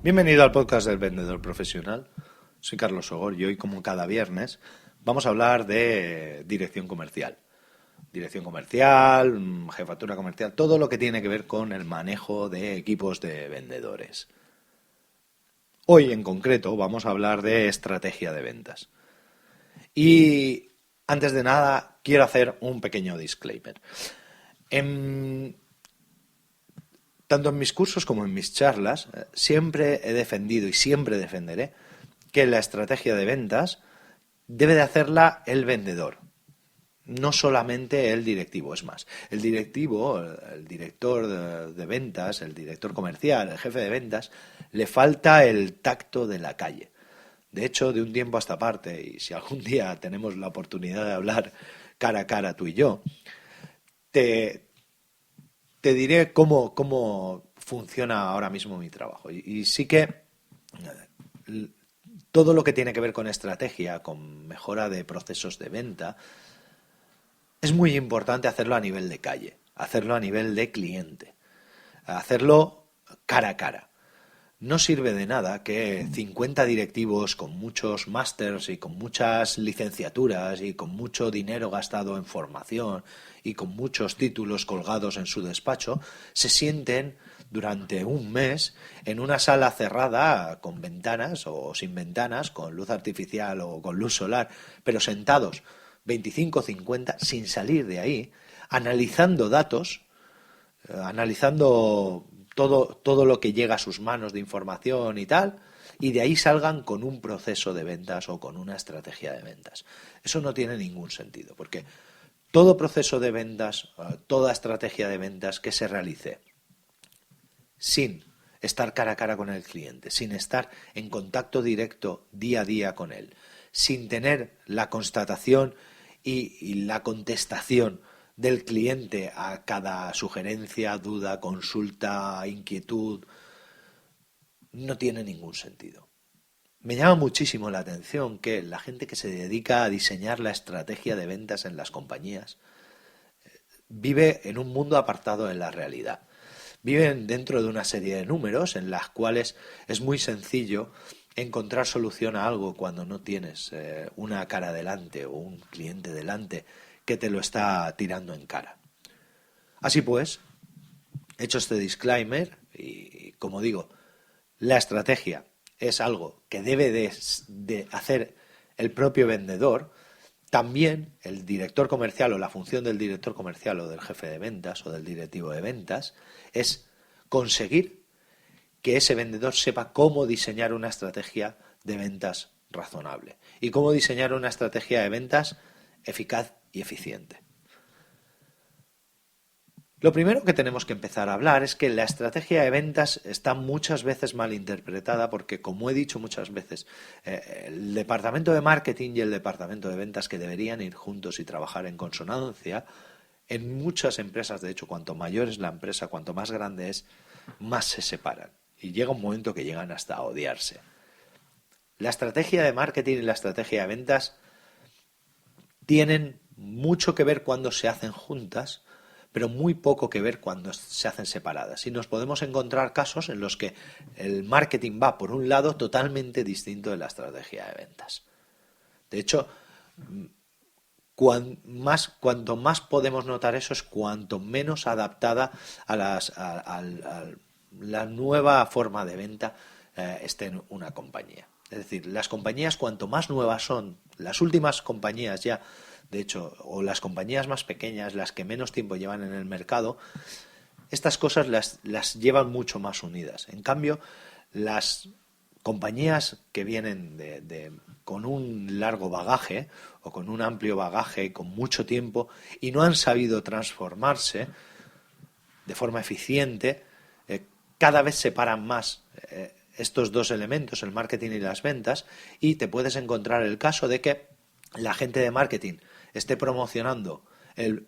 Bienvenido al podcast del vendedor profesional. Soy Carlos Sogor y hoy, como cada viernes, vamos a hablar de dirección comercial. Dirección comercial, jefatura comercial, todo lo que tiene que ver con el manejo de equipos de vendedores. Hoy, en concreto, vamos a hablar de estrategia de ventas. Y antes de nada, quiero hacer un pequeño disclaimer. Tanto en mis cursos como en mis charlas, siempre he defendido y siempre defenderé que la estrategia de ventas debe de hacerla el vendedor, no solamente el directivo. Es más, el directivo, el director de ventas, el director comercial, el jefe de ventas, le falta el tacto de la calle. De hecho, de un tiempo a esta parte, y si algún día tenemos la oportunidad de hablar cara a cara tú y yo, te diré cómo funciona ahora mismo mi trabajo. Y sí que todo lo que tiene que ver con estrategia, con mejora de procesos de venta, es muy importante hacerlo a nivel de calle, hacerlo a nivel de cliente, hacerlo cara a cara. No sirve de nada que 50 directivos con muchos másters y con muchas licenciaturas y con mucho dinero gastado en formación y con muchos títulos colgados en su despacho se sienten durante un mes en una sala cerrada con ventanas o sin ventanas, con luz artificial o con luz solar, pero sentados 25 o 50 sin salir de ahí, analizando datos, analizando todo lo que llega a sus manos de información y tal, y de ahí salgan con un proceso de ventas o con una estrategia de ventas. Eso no tiene ningún sentido, porque todo proceso de ventas, toda estrategia de ventas que se realice sin estar cara a cara con el cliente, sin estar en contacto directo día a día con él, sin tener la constatación y la contestación del cliente a cada sugerencia, duda, consulta, inquietud, no tiene ningún sentido. Me llama muchísimo la atención que la gente que se dedica a diseñar la estrategia de ventas en las compañías vive en un mundo apartado de la realidad. Viven dentro de una serie de números en las cuales es muy sencillo encontrar solución a algo cuando no tienes una cara delante o un cliente delante que te lo está tirando en cara. Así pues, hecho este disclaimer, y como digo, la estrategia es algo que debe de hacer el propio vendedor, también el director comercial o la función del director comercial o del jefe de ventas o del directivo de ventas es conseguir que ese vendedor sepa cómo diseñar una estrategia de ventas razonable y cómo diseñar una estrategia de ventas eficaz y eficiente. Lo primero que tenemos que empezar a hablar es que la estrategia de ventas está muchas veces mal interpretada porque, como he dicho muchas veces, el departamento de marketing y el departamento de ventas, que deberían ir juntos y trabajar en consonancia, en muchas empresas, de hecho, cuanto mayor es la empresa, cuanto más grande es, más se separan. Y llega un momento que llegan hasta a odiarse. La estrategia de marketing y la estrategia de ventas tienen mucho que ver cuando se hacen juntas, pero muy poco que ver cuando se hacen separadas. Y nos podemos encontrar casos en los que el marketing va por un lado totalmente distinto de la estrategia de ventas. De hecho, cuanto más podemos notar eso es cuanto menos adaptada a la nueva forma de venta esté en una compañía. Es decir, las compañías cuanto más nuevas son, las últimas compañías ya, de hecho, o las compañías más pequeñas, las que menos tiempo llevan en el mercado, estas cosas las llevan mucho más unidas. En cambio, las compañías que vienen con un largo bagaje o con un amplio bagaje, con mucho tiempo, y no han sabido transformarse de forma eficiente, cada vez separan más estos dos elementos, el marketing y las ventas, y te puedes encontrar el caso de que la gente de marketing esté promocionando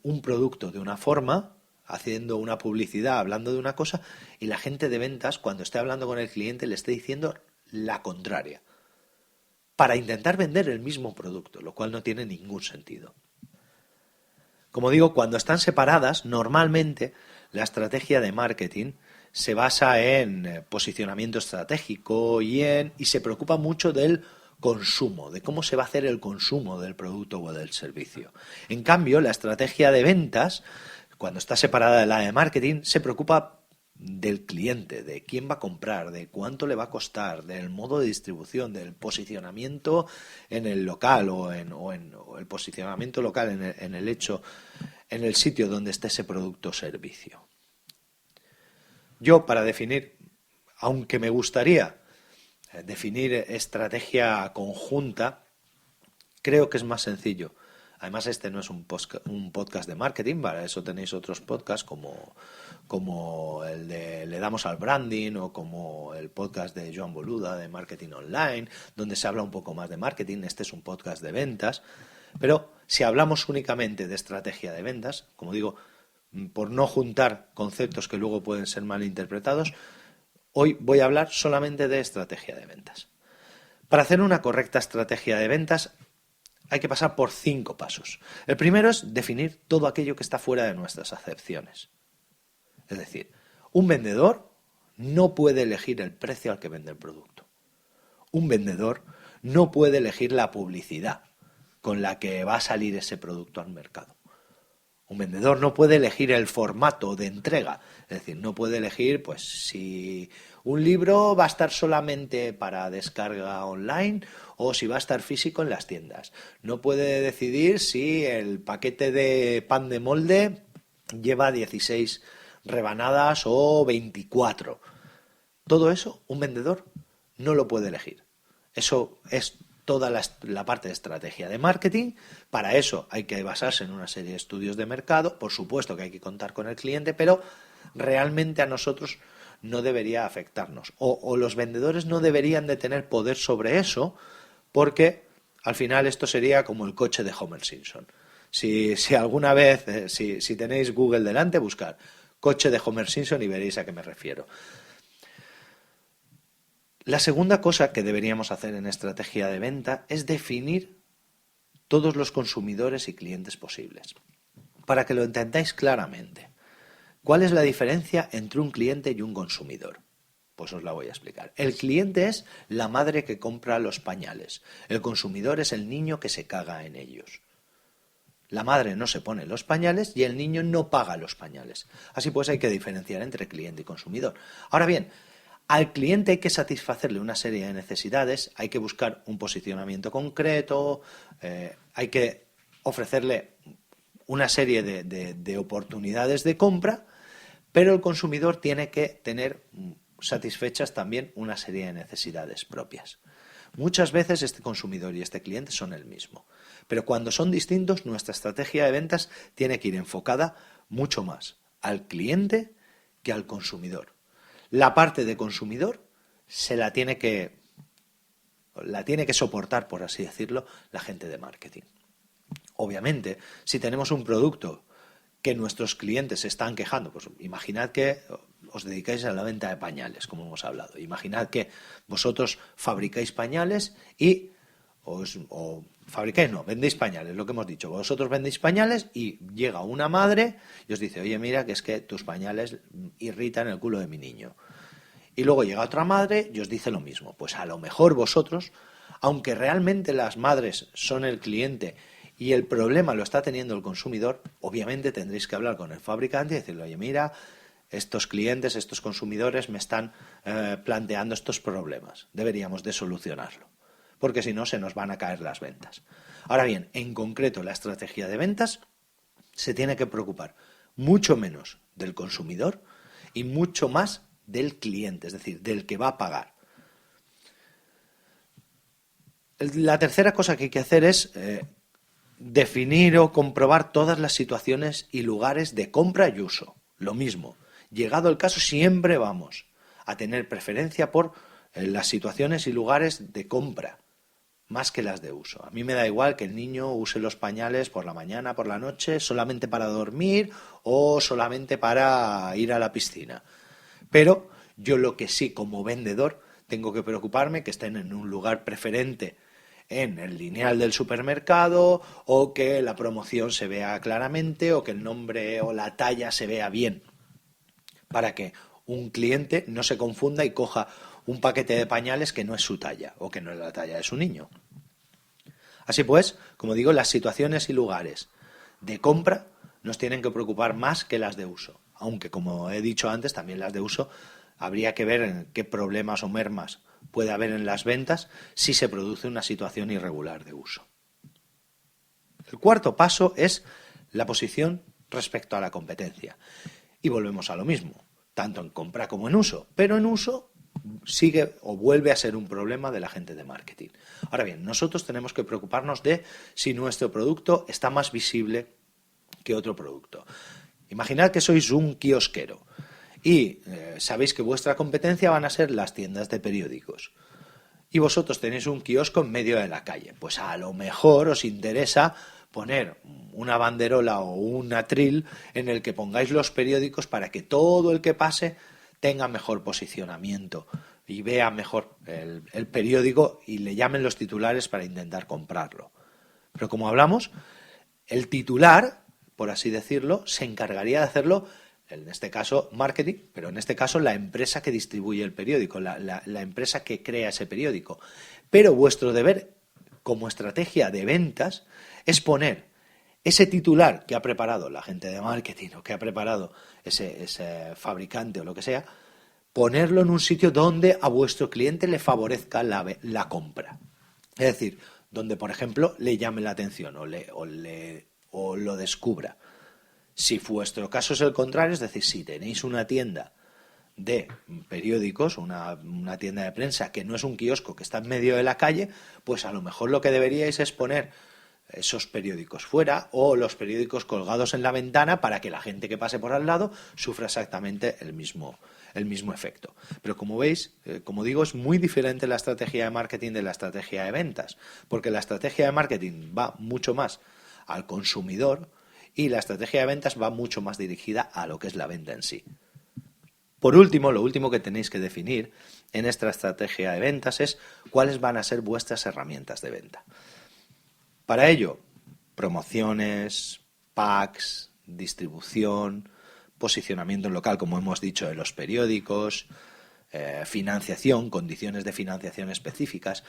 un producto de una forma, haciendo una publicidad, hablando de una cosa, y la gente de ventas, cuando esté hablando con el cliente, le esté diciendo la contraria, para intentar vender el mismo producto, lo cual no tiene ningún sentido. Como digo, cuando están separadas, normalmente la estrategia de marketing se basa en posicionamiento estratégico y se preocupa mucho del consumo, de cómo se va a hacer el consumo del producto o del servicio. En cambio, la estrategia de ventas, cuando está separada de la de marketing, se preocupa del cliente, de quién va a comprar, de cuánto le va a costar, del modo de distribución, del posicionamiento en el local o el posicionamiento local en el sitio donde esté ese producto o servicio. Yo, para definir, aunque me gustaría definir estrategia conjunta, creo que es más sencillo. Además, este no es un podcast de marketing, para eso tenéis otros podcasts como el de Le damos al branding o como el podcast de Joan Boluda de marketing online, donde se habla un poco más de marketing. Este es un podcast de ventas, pero si hablamos únicamente de estrategia de ventas, como digo, por no juntar conceptos que luego pueden ser malinterpretados, hoy voy a hablar solamente de estrategia de ventas. Para hacer una correcta estrategia de ventas hay que pasar por 5 pasos. El primero es definir todo aquello que está fuera de nuestras acepciones. Es decir, un vendedor no puede elegir el precio al que vende el producto. Un vendedor no puede elegir la publicidad con la que va a salir ese producto al mercado. Un vendedor no puede elegir el formato de entrega, es decir, no puede elegir pues si un libro va a estar solamente para descarga online o si va a estar físico en las tiendas. No puede decidir si el paquete de pan de molde lleva 16 rebanadas o 24. Todo eso un vendedor no lo puede elegir. Eso es toda la parte de estrategia de marketing. Para eso hay que basarse en una serie de estudios de mercado. Por supuesto que hay que contar con el cliente, pero realmente a nosotros no debería afectarnos. O los vendedores no deberían de tener poder sobre eso, porque al final esto sería como el coche de Homer Simpson. Si alguna vez, si tenéis Google delante, buscar coche de Homer Simpson y veréis a qué me refiero. La segunda cosa que deberíamos hacer en estrategia de venta es definir todos los consumidores y clientes posibles, para que lo entendáis claramente. ¿Cuál es la diferencia entre un cliente y un consumidor? Pues os la voy a explicar. El cliente es la madre que compra los pañales. El consumidor es el niño que se caga en ellos. La madre no se pone los pañales y el niño no paga los pañales. Así pues hay que diferenciar entre cliente y consumidor. Ahora bien, al cliente hay que satisfacerle una serie de necesidades, hay que buscar un posicionamiento concreto, hay que ofrecerle una serie de oportunidades de compra, pero el consumidor tiene que tener satisfechas también una serie de necesidades propias. Muchas veces este consumidor y este cliente son el mismo, pero cuando son distintos, nuestra estrategia de ventas tiene que ir enfocada mucho más al cliente que al consumidor. La parte de consumidor la tiene que soportar, por así decirlo, la gente de marketing. Obviamente, si tenemos un producto que nuestros clientes se están quejando, pues imaginad que os dedicáis a la venta de pañales, como hemos hablado. Imaginad que vosotros fabricáis pañales vendéis pañales, lo que hemos dicho. Vosotros vendéis pañales y llega una madre y os dice, oye, mira, que es que tus pañales irritan el culo de mi niño. Y luego llega otra madre y os dice lo mismo. Pues a lo mejor vosotros, aunque realmente las madres son el cliente y el problema lo está teniendo el consumidor, obviamente tendréis que hablar con el fabricante y decirle, oye, mira, estos clientes, estos consumidores me están planteando estos problemas. Deberíamos de solucionarlo, porque si no se nos van a caer las ventas. Ahora bien, en concreto la estrategia de ventas se tiene que preocupar mucho menos del consumidor y mucho más del cliente, es decir, del que va a pagar. La tercera cosa que hay que hacer es definir o comprobar todas las situaciones y lugares de compra y uso. Lo mismo, llegado el caso, siempre vamos a tener preferencia por las situaciones y lugares de compra, más que las de uso. A mí me da igual que el niño use los pañales por la mañana, por la noche, solamente para dormir o solamente para ir a la piscina. Pero yo lo que sí, como vendedor, tengo que preocuparme que estén en un lugar preferente en el lineal del supermercado, o que la promoción se vea claramente, o que el nombre o la talla se vea bien, para que un cliente no se confunda y coja un paquete de pañales que no es su talla o que no es la talla de su niño. Así pues, como digo, las situaciones y lugares de compra nos tienen que preocupar más que las de uso. Aunque, como he dicho antes, también las de uso habría que ver en qué problemas o mermas puede haber en las ventas si se produce una situación irregular de uso. El cuarto paso es la posición respecto a la competencia. Y volvemos a lo mismo, tanto en compra como en uso. Pero en uso sigue o vuelve a ser un problema de la gente de marketing. Ahora bien, nosotros tenemos que preocuparnos de si nuestro producto está más visible que otro producto. Imaginad que sois un kiosquero y sabéis que vuestra competencia van a ser las tiendas de periódicos. Y vosotros tenéis un kiosco en medio de la calle. Pues a lo mejor os interesa poner una banderola o un atril en el que pongáis los periódicos para que todo el que pase tenga mejor posicionamiento y vea mejor el periódico y le llamen los titulares para intentar comprarlo. Pero como hablamos, el titular, por así decirlo, se encargaría de hacerlo, en este caso marketing, pero en este caso la empresa que distribuye el periódico, la empresa que crea ese periódico. Pero vuestro deber como estrategia de ventas es poner ese titular que ha preparado la gente de marketing o que ha preparado ese fabricante o lo que sea, ponerlo en un sitio donde a vuestro cliente le favorezca la compra. Es decir, donde, por ejemplo, le llame la atención o lo descubra. Si vuestro caso es el contrario, es decir, si tenéis una tienda de periódicos, una tienda de prensa que no es un kiosco, que está en medio de la calle, pues a lo mejor lo que deberíais es poner esos periódicos fuera o los periódicos colgados en la ventana para que la gente que pase por al lado sufra exactamente el mismo efecto. Pero como veis, como digo, es muy diferente la estrategia de marketing de la estrategia de ventas, porque la estrategia de marketing va mucho más al consumidor y la estrategia de ventas va mucho más dirigida a lo que es la venta en sí. Por último, lo último que tenéis que definir en esta estrategia de ventas es cuáles van a ser vuestras herramientas de venta. Para ello, promociones, packs, distribución, posicionamiento en local, como hemos dicho, de los periódicos, financiación, condiciones de financiación específicas.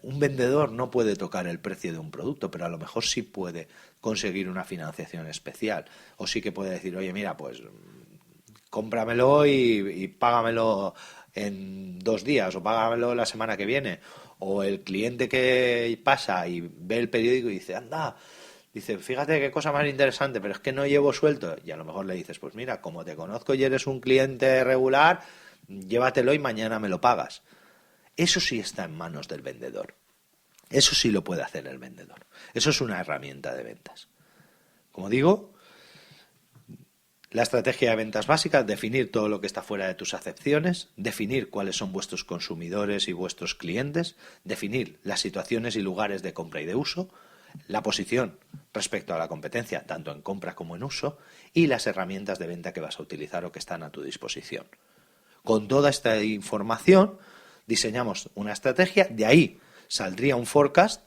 Un vendedor no puede tocar el precio de un producto, pero a lo mejor sí puede conseguir una financiación especial. O sí que puede decir, oye, mira, pues cómpramelo y págamelo en 2 días o págamelo la semana que viene. O el cliente que pasa y ve el periódico y dice, anda, dice, fíjate qué cosa más interesante, pero es que no llevo suelto. Y a lo mejor le dices, pues mira, como te conozco y eres un cliente regular, llévatelo y mañana me lo pagas. Eso sí está en manos del vendedor. Eso sí lo puede hacer el vendedor. Eso es una herramienta de ventas. Como digo, la estrategia de ventas básica, definir todo lo que está fuera de tus acepciones, definir cuáles son vuestros consumidores y vuestros clientes, definir las situaciones y lugares de compra y de uso, la posición respecto a la competencia, tanto en compra como en uso, y las herramientas de venta que vas a utilizar o que están a tu disposición. Con toda esta información diseñamos una estrategia, de ahí saldría un forecast,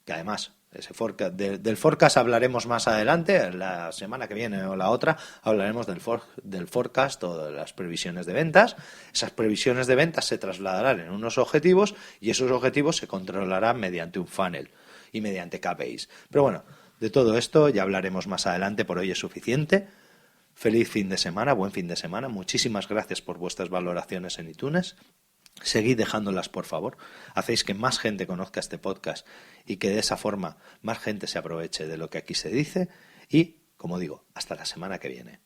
que además del forecast hablaremos más adelante, la semana que viene o la otra hablaremos del forecast o de las previsiones de ventas. Esas previsiones de ventas se trasladarán en unos objetivos y esos objetivos se controlarán mediante un funnel y mediante KPIs. Pero bueno, de todo esto ya hablaremos más adelante, por hoy es suficiente. Feliz fin de semana, buen fin de semana. Muchísimas gracias por vuestras valoraciones en iTunes. Seguid dejándolas, por favor. Hacéis que más gente conozca este podcast y que de esa forma más gente se aproveche de lo que aquí se dice. Y, como digo, hasta la semana que viene.